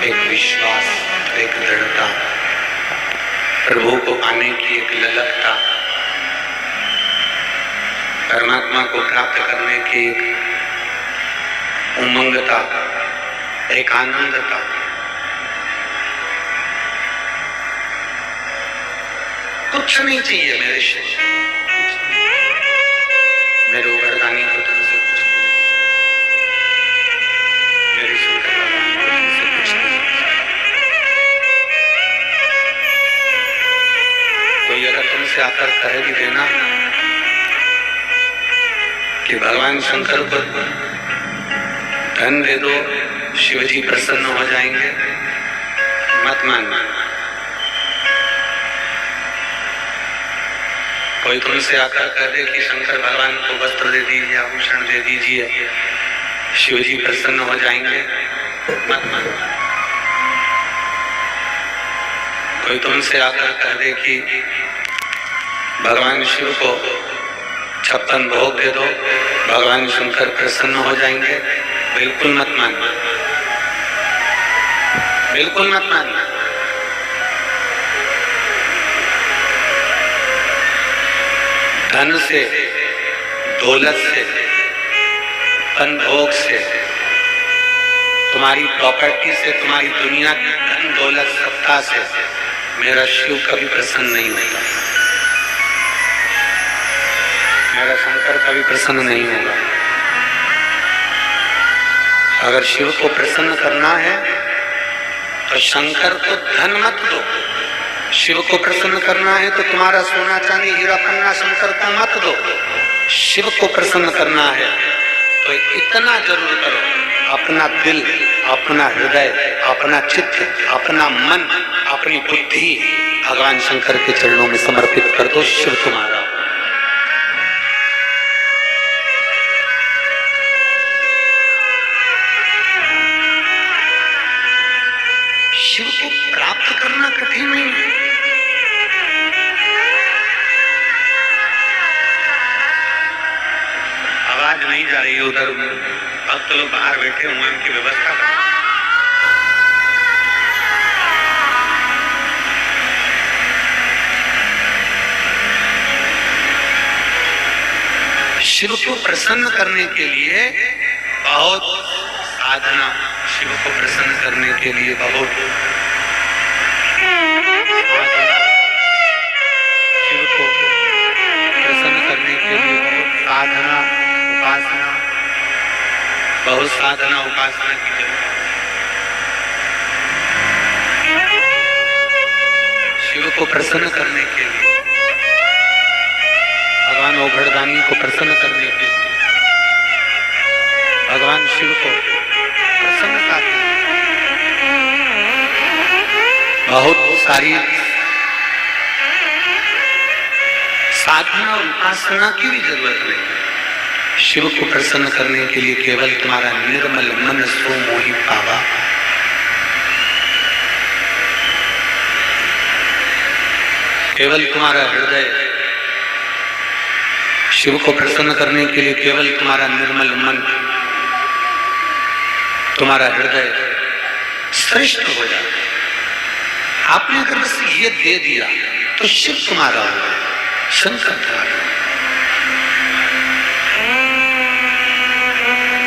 एक विश्वास, एक दृढ़ता, प्रभु को पाने की एक ललकता, परमात्मा को प्राप्त करने की एक उमंगता, एक आनंदता। कुछ नहीं चाहिए मेरे से, मेरे उगरदानी को तुमसे कुछ नहीं, मेरे शंकर भगवान को तुमसे कुछ नहीं। कोई अगर तुमसे आकर कह भी देना कि भगवान शंकर को धन दे दो, शिवजी प्रसन्न हो जाएंगे, मत मानना। कोई तुमसे आकर कह दे कि शंकर भगवान को वस्त्र दे दीजिए, आभूषण दे दीजिए, शिवजी प्रसन्न हो जाएंगे, मत मानना। कोई तुमसे आकर कह दे कि भगवान शिव को 56 भोग दे दो, भगवान शंकर प्रसन्न हो जाएंगे, बिल्कुल मत मानना, बिल्कुल मत मानना। धन से, दौलत से, धन भोग से, तुम्हारी प्रॉपर्टी से, तुम्हारी दुनिया की धन दौलत सत्ता से मेरा शिव कभी प्रसन्न नहीं होगा, मेरा शंकर कभी प्रसन्न नहीं होगा। अगर शिव को प्रसन्न करना है तो शंकर को धन मत दो। शिव को प्रसन्न करना है तो तुम्हारा सोना चांदी हीरा पन्ना शंकर को मत दो। शिव को प्रसन्न करना है तो इतना जरूर करो, अपना दिल, अपना हृदय, अपना चित्त, अपना मन, अपनी बुद्धि भगवान शंकर के चरणों में समर्पित कर दो। शिव तुम्हारा। शिव को प्राप्त करना कठिन नहीं है। आवाज नहीं जा रही, उधर भक्त लोग बाहर बैठे हुए, उनकी व्यवस्था करो। शिव को प्रसन्न करने के लिए बहुत साधना, शिव को प्रसन्न करने के लिए बहुत शिव को प्रसन्न करने के लिए बहुत साधना, उपासना, बहुत साधना उपासना की जरूरत। शिव को प्रसन्न करने के लिए, भगवान ओघड़दानी को प्रसन्न करने के लिए, भगवान शिव को प्रसन्नता के बहुत सारी साधना और उपासना की भी जरूरत नहीं। शिव को प्रसन्न करने के लिए केवल तुम्हारा निर्मल मन सो मोहि पावा, केवल तुम्हारा हृदय। शिव को प्रसन्न करने के लिए केवल तुम्हारा निर्मल मन, तुम्हारा हृदय श्रेष्ठ हो जाए। आपने अगर बस ये दे दिया तो शिव तुम्हारा होगा, शंकर तुम्हारा।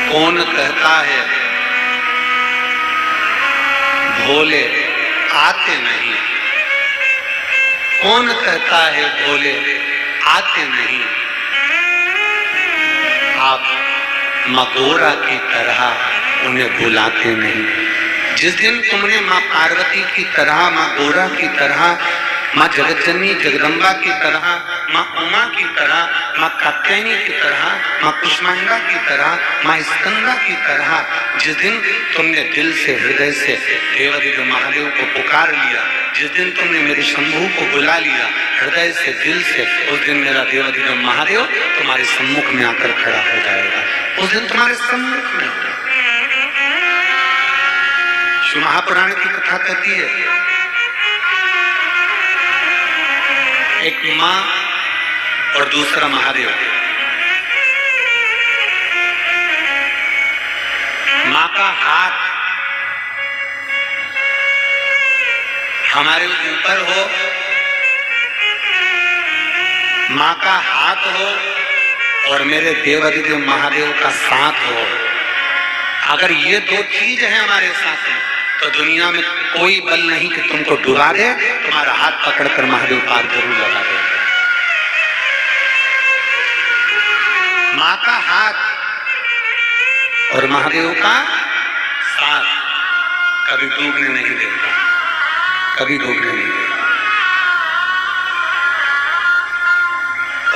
कौन कहता है भोले आते नहीं, कौन कहता है भोले आते नहीं। आप मगोरा की तरह उन्हें बुलाते नहीं। जिस दिन तुमने माँ पार्वती की तरह, माँ गोरा की तरह, माँ जगतजननी जगदम्बा की तरह, माँ उमा की तरह, माँ कात्यायनी की तरह, माँ कुष्मांडा की तरह, माँ स्कंदा की तरह जिस दिन तुमने दिल से, हृदय से देवादिदेव महादेव को पुकार लिया, जिस दिन तुमने मेरे शंभू को बुला लिया हृदय से, दिल से, उस दिन मेरा देवादिदेव महादेव तुम्हारे सम्मुख में आकर खड़ा हो जाएगा। उस दिन तुम्हारे सम्मुख में। शिव महापुराण की कथा कहती है, एक माँ और दूसरा महादेव। माँ का हाथ हमारे ऊपर हो, माँ का हाथ हो और मेरे देवाधिदेव महादेव का साथ हो। अगर ये दो चीज है हमारे साथ में तो दुनिया में कोई बल नहीं कि तुमको डुबा दे। तुम्हारा हाथ पकड़कर महादेव पार जरूर लगा दे। माँ का हाथ और महादेव का साथ कभी डूबने नहीं देता, कभी डूबने नहीं देता।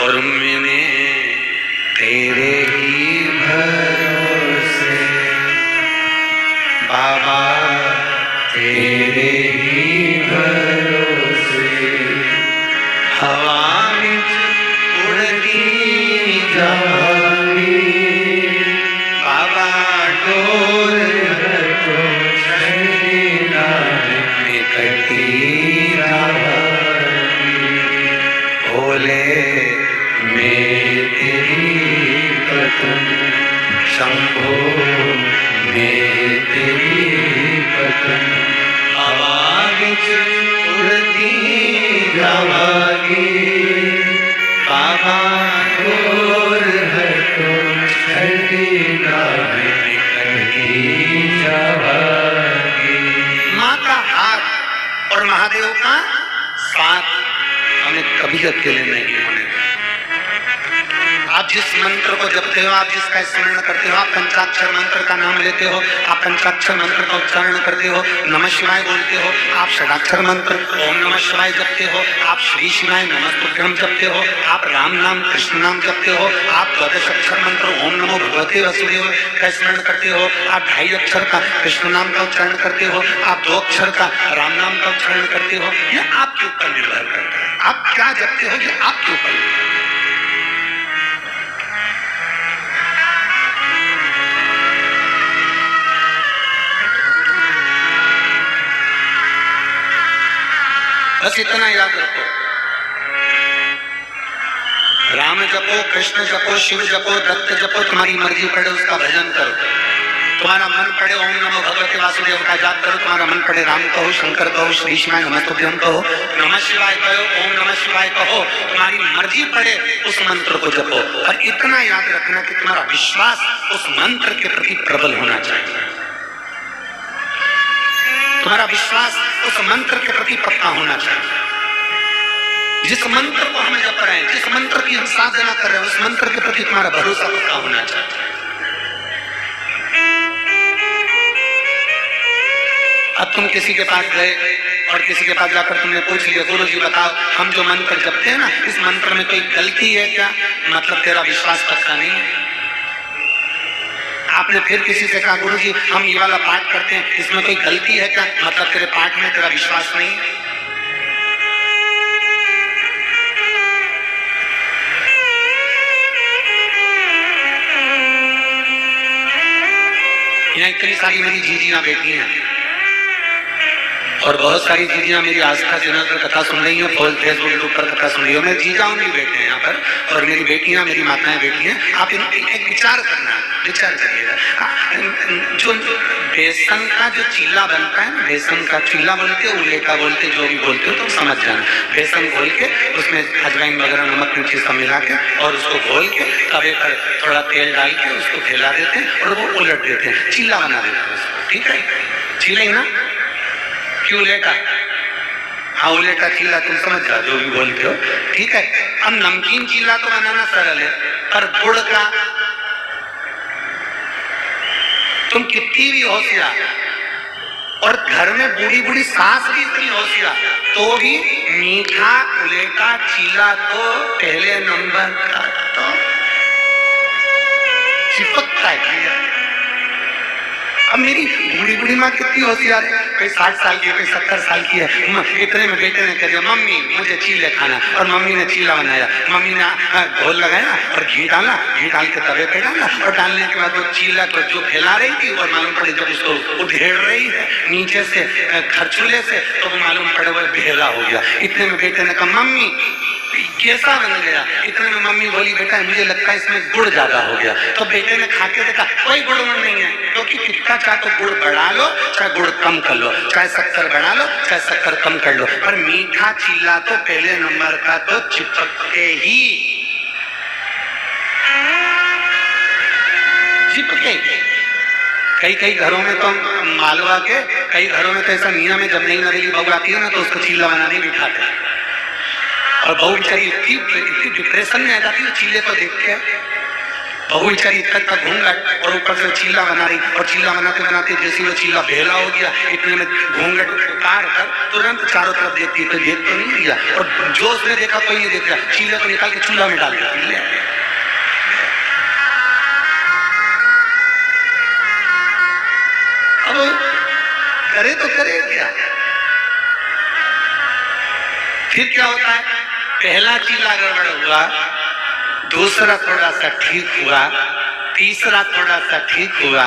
और मैंने तेरे ही भरोसे बाबा, तेरे ही भरोसे हवा में उड़ती जाऊंगी बाबा, डोर तो छड़ीना निकलती जाऊंगी। भोले मैं तेरी कसम, शंभो मैं तेरी कसम, हवा विच उड़ती जावांगी बाबा, डोर है तो छड़ीना निकलती जावांगी। माँ का हाथ और महादेव का साथ हमें कभी अकेले नहीं होने। आप जिस मंत्र को जपते हो, आप जिसका स्मरण करते हो, आप पंचाक्षर मंत्र का नाम लेते हो, आप पंचाक्षर मंत्र का उच्चारण करते हो, नमः शिवाय बोलते हो, आप षडाक्षर मंत्र ओम नमः शिवाय जपते हो, आप श्री शिवाय नमस्तुभ्यम जपते हो, आप राम नाम कृष्ण नाम जपते हो, आप द्वादश अक्षर मंत्र ओम नमो भगवते वासुदेव का स्मरण करते हो, आप 2.5 अक्षर का कृष्ण नाम का उच्चारण करते हो, आप 2 अक्षर का राम नाम का उच्चारण करते हो। ये आपके ऊपर निर्भर करता है, आप क्या जपते हो ये आपके ऊपर। बस इतना याद रखो, राम जपो, कृष्ण जपो, शिव जपो, दत्त जपो, तुम्हारी मर्जी पड़े उसका भजन करो। तुम्हारा मन पड़े ओम नमो भगवते वासुदेव का जाप करो, तुम्हारा मन पड़े राम कहो, शंकर कहो, श्री शिवाय नमस्तुभ्यम कहो, नमः शिवाय कहो, ओम नमः शिवाय कहो, तुम्हारी मर्जी पड़े उस मंत्र को जपो। और इतना याद रखना कि तुम्हारा विश्वास उस मंत्र के प्रति प्रबल होना चाहिए, तुम्हारा विश्वास उस मंत्र के प्रति पक्का होना चाहिए। जिस मंत्र को हमें जप रहे हैं, जिस मंत्र की हम साधना कर रहे हैं, उस मंत्र के प्रति तुम्हारा भरोसा पक्का होना चाहिए। अब तुम किसी के पास गए और किसी के पास जाकर तुमने पूछ लिया, गुरु जी बताओ हम जो मंत्र जपते हैं ना, इस मंत्र में कोई गलती है क्या? मतलब तेरा विश्वास पक्का नहीं है। आपने फिर किसी से कहा गुरु जी हम ये वाला पाठ करते हैं, इसमें कोई गलती है क्या? मतलब तेरे पाठ में तेरा विश्वास नहीं है। यहाँ इतनी सारी मेरी जीजियां बैठी हैं और बहुत सारी जीजियां मेरी आस्था चैनल पर कथा सुन रही हैं, फेसबुक पर कथा सुन रही हो। मेरे जीजाओं भी बैठे हैं यहाँ पर और मेरी बेटियां, मेरी माताएं बैठी हैं। आप एक विचार करना, विचार करिएगा। जो बेसन का जो चीला बनता है ना, बेसन का चीला बोलते, उलेटा बोलते, जो भी बोलते हो तो समझ जाना। बेसन घोल के उसमें अजवाइन वगैरह नमक मिर्ची सब मिला के और उसको घोल के तवे पर थोड़ा तेल डाल के उसको फैला देते हैं और वो उलट देते हैं, चीला बना देते हैं उसको। ठीक है, चीला ही ना, क्यों उलेटा? हाँ उलेटा चीला, तुम समझ जाओ जो भी बोलते हो। ठीक है, अब नमकीन चीला तो बनाना सरल है, पर गुड़ का तुम कितनी भी होशियार और घर में बूढ़ी बूढ़ी सास भी इतनी होशियार तो भी मीठा उलेटा चीला तो पहले नंबर का तो चिपकता है। अब मेरी बूढ़ी बूढ़ी माँ कितनी होशियार है, कोई 60 साल की है, कोई 70 साल की है। इतने में बेटे ने कह दिया मम्मी मुझे चीले खाना, और मम्मी ने चीला बनाया। मम्मी ने घोल लगाया और घी डाला, घी डाल के तवे पे डाला और डालने के बाद वो चीला को जो फैला रही थी और मालूम पड़े जब उसको उधेड़ रही है नीचे से खरचूले से, तो वो मालूम पड़े वो भेला हो गया। इतने में बेटे ने कहा मम्मी कैसा बन गया? इतने में मम्मी बोली बेटा मुझे लगता देखा इसमें गुड़ ज्यादा हो गया। तो बेटे ने खा के देखा कोई गुड़ नहीं है, क्योंकि कितना चाहे तो गुड़ बढ़ा लो चाहे गुड़ कम कर लो, चाहे शक्कर बढ़ा लो चाहे शक्कर कम कर लो, पर मीठा चीला तो पहले नंबर का तो चिपके ही चिपके। कई घरों में तो मालवा के कई घरों में तो ऐसा नियम है, जब नई नवेली बहू आती है ना तो उसको चीला बनाने बिठाते हैं, और बहू बेचारी इतनी डिप्रेशन में आ जाती है चीले को देख के। बहू बेचारी इतना घूंघट और ऊपर से चीला बना रही, और चीला बनाते बनाते जैसे वो चीला भेला हो गया इतने में घूंघट उतार कर तुरंत चारों तरफ देखती तो देख तो नहीं दिया, और जो उसने देखा कोई नहीं देख रहा, चीले को निकाल के चूल्हा में डाल देती है। अब करे तो करे क्या? फिर क्या होता है, पहला चीला गड़बड़ हुआ, दूसरा थोड़ा सा ठीक हुआ, तीसरा थोड़ा सा ठीक हुआ,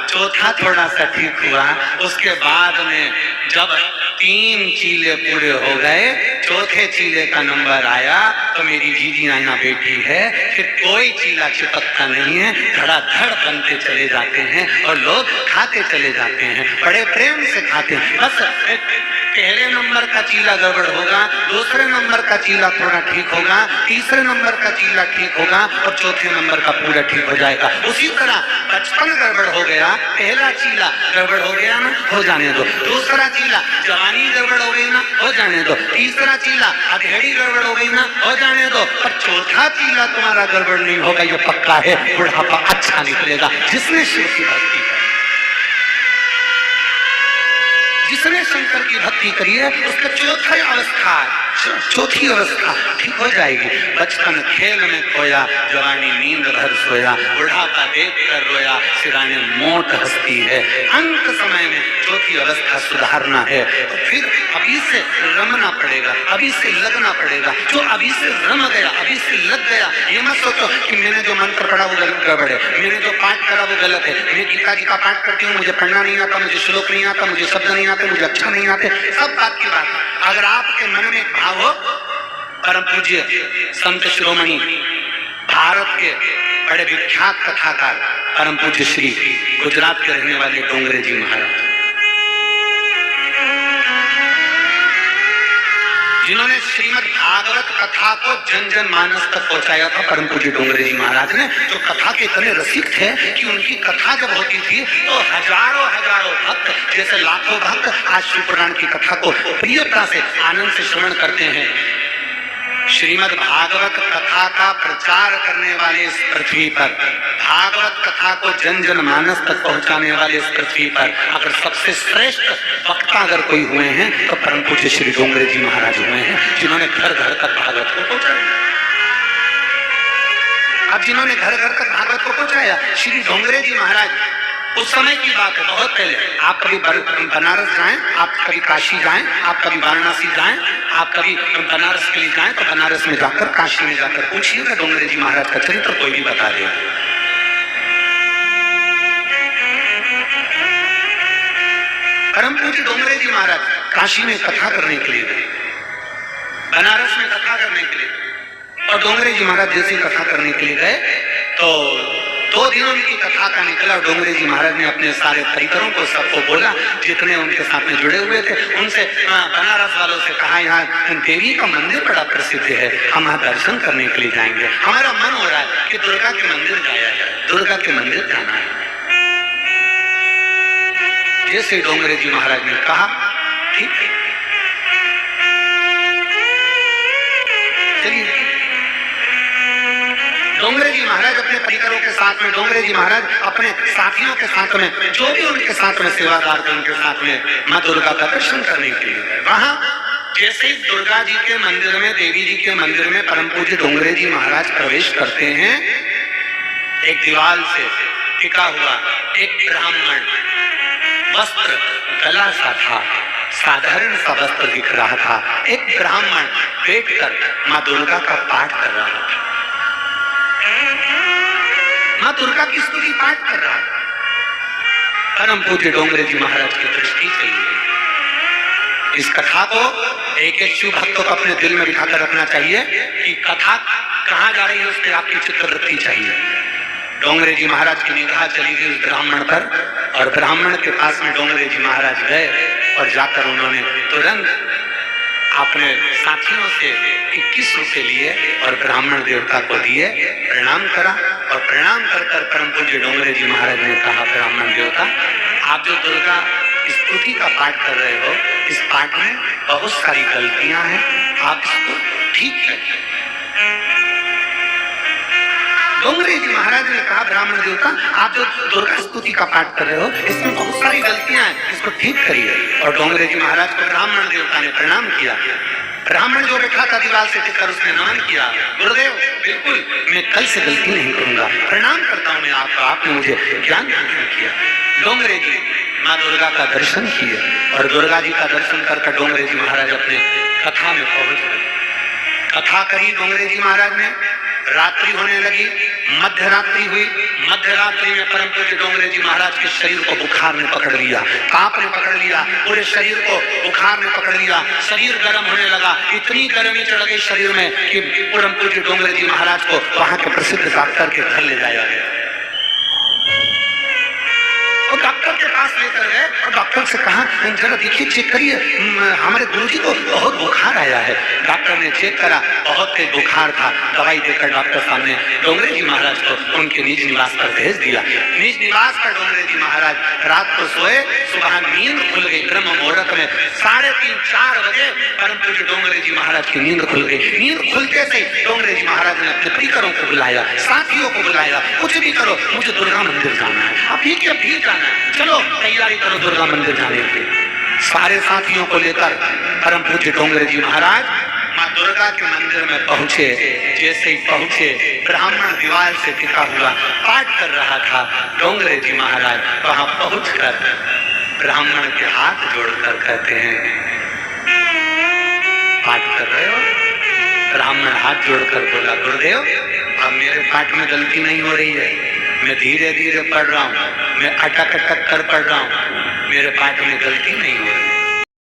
चौथा थोड़ा सा ठीक हुआ, उसके बाद में जब 3 चीले पूरे हो गए, चौथे चीले का नंबर आया तो मेरी जीजी नाना बेटी है, फिर कोई चीला चिपकता नहीं है, धड़ाधड़ बनते चले जाते हैं और लोग खाते चले जाते हैं, बड़े प्रेम से खाते हैं। बस पहले नंबर का चीला गड़बड़ होगा, दूसरे नंबर का चीला थोड़ा ठीक होगा, तीसरे नंबर का चीला ठीक होगा और चौथे नंबर का पूरा ठीक हो जाएगा। उसी तरह बचपन गड़बड़ हो गया, पहला चीला गड़बड़ हो गया ना, हो जाने दो, दूसरा चीला जवानी गड़बड़ हो गई ना, हो जाने दो, तीसरा चीला अधेड़ी गड़बड़ हो गई ना, हो जाने दो, पर चौथा चीला तुम्हारा गड़बड़ नहीं होगा, ये पक्का है, बुढ़ापा अच्छा निकलेगा। जिसने शिव की भक्ति की, जिसने शंकर की भक्ति करी है, उसका चौथी अवस्था ठीक हो जाएगी। बचपन खेल में खोया, जवानी नींद भर सोया, बुढ़ापा देख कर रोया, सिराने मोट हंसती है। अंत समय में चौथी अवस्था सुधारना है तो फिर अभी से रमना पड़ेगा, अभी से लगना पड़ेगा। जो अभी से रम गया, अभी से लग गया, ये मत सोचो कि मैंने जो मंत्र पढ़ा वो गड़बड़ है, मैंने जो पाठ करा वो गलत है, मैं गीता जी का पाठ करती हूँ, मुझे पढ़ना नहीं आता, मुझे श्लोक नहीं आता, मुझे शब्द नहीं आते, मुझे अच्छा नहीं आते, सब बात की बात। अगर आपके मन में एक भाव हो, परम पूज्य संत शिरोमणि भारत के बड़े विख्यात कथाकार परम पूज्य श्री गुजरात के रहने वाले डोंगरे जी महाराज, जिन्होंने श्रीमद् भागवत कथा को जन जन मानस तक पहुंचाया था, परम पूज्य डोंगरे जी महाराज ने, जो कथा के इतने रसिक थे कि उनकी कथा जब होती थी तो हजारों भक्त, जैसे लाखों भक्त आज शिवपुराण की कथा को प्रियता से आनंद से श्रवण करते हैं। श्रीमद् भागवत कथा का प्रचार करने वाले इस पृथ्वी पर, भागवत कथा को जन जन मानस तक पहुंचाने वाले इस पृथ्वी पर अगर सबसे श्रेष्ठ वक्ता अगर कोई हुए हैं तो परम पूज्य श्री डोंगरे जी महाराज हुए हैं, जिन्होंने घर घर तक भागवत को पहुंचाया। अब जिन्होंने घर घर तक भागवत को पहुंचाया, श्री डोंगरे जी महाराज, उस समय की बात है, बहुत पहले। आप कभी बनारस जाएं, आप कभी काशी जाएं, आप कभी वाराणसी जाएं, आप कभी बनारस के लिए जाएं, तो बनारस में जाकर, काशी में जाकर पूछिएगा डोंगरे जी महाराज का चरित्र, कोई भी बता देगा। परम पूज्य डोंगरे जी महाराज काशी में कथा करने के लिए गए, बनारस में कथा करने के लिए, और डोंगरे जी महाराज जैसे कथा करने के लिए गए तो 2 दिनों की कथा का निकला। डोंगरे जी महाराज ने अपने सारे परिकरों को सबको बोला, जितने उनके साथ में जुड़े हुए थे, उनसे बनारस वालों से कहा, यहाँ देवी का मंदिर बड़ा प्रसिद्ध है, हम यहाँ दर्शन करने के लिए जाएंगे, हमारा मन हो रहा है कि दुर्गा के मंदिर जाया जाए, दुर्गा के मंदिर जाना है। जैसे डोंगरे जी महाराज ने कहा, ठीक है, चलिए। डोंगरे जी महाराज अपने परिकरों के साथ में, डोंगरे जी महाराज अपने साथियों के साथ में, जो भी उनके साथ में सेवादार थे उनके साथ में माँ दुर्गा का दर्शन करने के लिए गए। वहां जैसे ही दुर्गा जी के मंदिर में, देवी जी के मंदिर में परम पूज्य डोंगरे जी महाराज प्रवेश करते हैं, एक दीवार से टिका हुआ एक ब्राह्मण, वस्त्र गला सा था, साधारण सा वस्त्र दिख रहा था, एक ब्राह्मण बैठकर माँ दुर्गा का पाठ कर रहा था, माँ दुर्गा की स्तुति पाठ कर रहा था। परम पूज्य डोंगरे जी महाराज की दृष्टि चली गई। इस कथा को एक शिव भक्तों को अपने दिल में बिठाकर रखना चाहिए कि कथा कहाँ जा रही है उसके आपकी चित्तवृत्ति चाहिए। डोंगरे जी महाराज की निगाह चली गई उस ब्राह्मण पर, और ब्राह्मण के पास में डोंगरे जी महाराज गए और जाकर उन्होंने तुरंत अपने साथियों से 21 रुपए लिए और ब्राह्मण देवता को दिए, प्रणाम करा, और प्रणाम कर कर परम पूज्य डोंगरे जी महाराज ने कहा, ब्राह्मण देवता, आप जो दुर्गा स्तुति का पाठ कर रहे हो, इस पाठ में बहुत सारी गलतियां हैं, आप इसको ठीक करिए। डोंगरे जी महाराज ने कहा, ब्राह्मण देवता, आप जो दुर्गा स्तुति का पाठ कर रहे हो, इसमें बहुत सारी गलतियां हैं, इसको ठीक करिए। और डोंगरे जी महाराज को ब्राह्मण देवता ने प्रणाम किया। ब्राह्मण जो बैठा था दीवार से टिककर, उसने नमन किया, गुरुदेव बिल्कुल मैं कल से गलती नहीं करूंगा, प्रणाम करता हूं मैं आपका, आपने मुझे ज्ञान प्रदान किया। डोंगरे जी माँ दुर्गा का दर्शन किए, और दुर्गा जी का दर्शन कर डोंगरे जी महाराज अपने कथा में पहुंच गए। कथा करी डोंगरे जी महाराज ने, रात्रि होने लगी, मध्य रात्रि हुई। मध्य रात्रि में परम पूज्य डोंगरे जी महाराज के शरीर को बुखार ने पकड़ लिया, कांप ने पकड़ लिया, पूरे शरीर को बुखार ने पकड़ लिया, शरीर गर्म होने लगा, इतनी गर्मी चढ़ गई शरीर में कि परम पूज्य डोंगरे जी महाराज को वहां के प्रसिद्ध डॉक्टर के घर ले जाया गया। और डॉक्टर के पास लेकर गए और डॉक्टर से कहा, जरा देखिए, चेक करिए, हमारे गुरुजी को बहुत बुखार आया है। डॉक्टर ने चेक करा, बहुत तेज बुखार था। दवाई देकर डॉक्टर साहब ने डोंगरे जी महाराज को उनके निज निवास पर भेज दिया। निज निवास पर डोंगरे जी महाराज रात को सोए, सुबह नींद खुल गई। ब्रह्म मुहूर्त में 3:30-4 बजे परम पूज्य डोंगरे जी महाराज की नींद खुल गई। नींद खुलते से डोंगरे जी महाराज ने अपने प्रिकरों को बुलाया, साथियों को बुलाया, कुछ भी करो, मुझे दुर्गा मंदिर जाना है, अभी के अभी जाना है, चलो तैयारी करो दुर्गा मंदिर जाने की। सारे साथियों को लेकर परम पूज्य डोंगरे जी महाराज माँ दुर्गा के मंदिर में पहुंचे। जैसे ही पहुंचे, ब्राह्मण दीवार से टिका हुआ पाठ कर रहा था। डोंगरे जी महाराज वहां पहुंचकर ब्राह्मण के हाथ जोड़कर कहते हैं, पाठ कर रहे हो? ब्राह्मण हाथ जोड़कर बोला, गुरुदेव अब मेरे पाठ में गलती नहीं हो रही है, मैं धीरे धीरे पढ़ रहा हूँ, मैं अटक अटक कर पढ़ रहा हूँ, मेरे पाठ में गलती नहीं हो रही।